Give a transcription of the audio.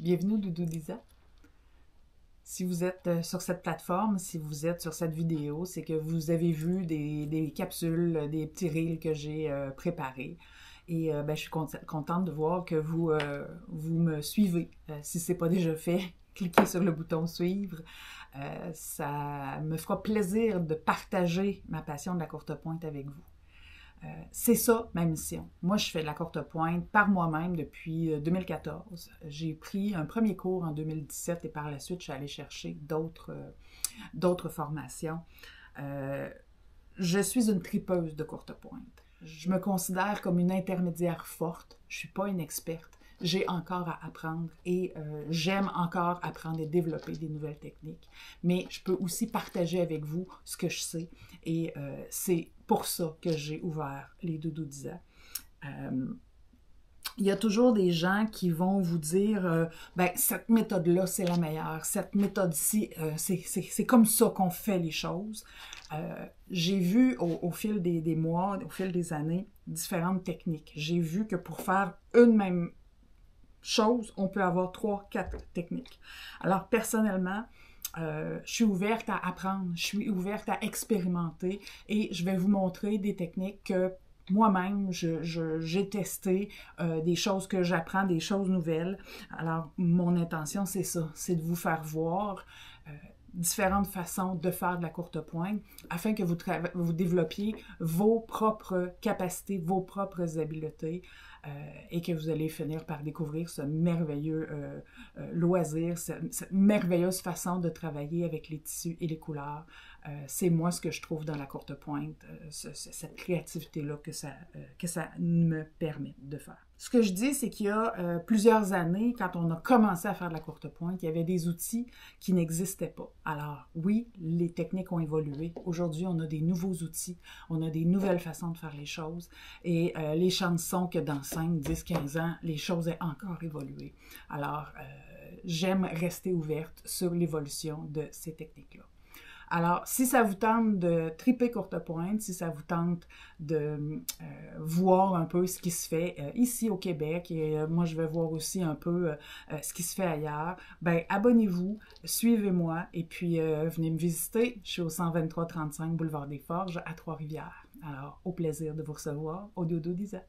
Bienvenue Doudou Lisa. Si vous êtes sur cette plateforme, si vous êtes sur cette vidéo, c'est que vous avez vu des capsules, des petits reels que j'ai préparés. Et je suis contente de voir que vous me suivez. Si ce n'est pas déjà fait, cliquez sur le bouton suivre. Ça me fera plaisir de partager ma passion de la courte pointe avec vous. C'est ça ma mission. Moi, je fais de la courte pointe par moi-même depuis 2014. J'ai pris un premier cours en 2017 et par la suite, je suis allée chercher d'autres formations. Je suis une tripeuse de courte pointe. Je me considère comme une intermédiaire forte. Je ne suis pas une experte. J'ai encore à apprendre et j'aime encore apprendre et développer des nouvelles techniques. Mais je peux aussi partager avec vous ce que je sais et c'est pour ça que j'ai ouvert les Doudou Lisa. Il y a toujours des gens qui vont vous dire cette méthode-là, c'est la meilleure. Cette méthode-ci, c'est comme ça qu'on fait les choses. J'ai vu au fil des mois, au fil des années, différentes techniques. J'ai vu que pour faire une même chose, on peut avoir 3, 4 techniques. Alors, personnellement, je suis ouverte à apprendre, je suis ouverte à expérimenter et je vais vous montrer des techniques que moi-même, j'ai testé, des choses que j'apprends, des choses nouvelles. Alors, mon intention, c'est ça, c'est de vous faire voir différentes façons de faire de la courte pointe afin que vous développiez vos propres capacités, vos propres habiletés et que vous allez finir par découvrir ce merveilleux loisir, cette merveilleuse façon de travailler avec les tissus et les couleurs. C'est moi ce que je trouve dans la courte pointe, cette créativité-là que ça me permet de faire. Ce que je dis, c'est qu'il y a plusieurs années, quand on a commencé à faire de la courte pointe, il y avait des outils qui n'existaient pas. Alors oui, les techniques ont évolué. Aujourd'hui, on a des nouveaux outils, on a des nouvelles façons de faire les choses et les chances sont que dans 5, 10, 15 ans, les choses aient encore évolué. Alors, j'aime rester ouverte sur l'évolution de ces techniques-là. Alors, si ça vous tente de triper courte pointe, si ça vous tente de voir un peu ce qui se fait ici au Québec, et moi je vais voir aussi un peu ce qui se fait ailleurs, ben abonnez-vous, suivez-moi, et puis venez me visiter. Je suis au 123-35 Boulevard des Forges à Trois-Rivières. Alors, au plaisir de vous recevoir au Doudou Lisa.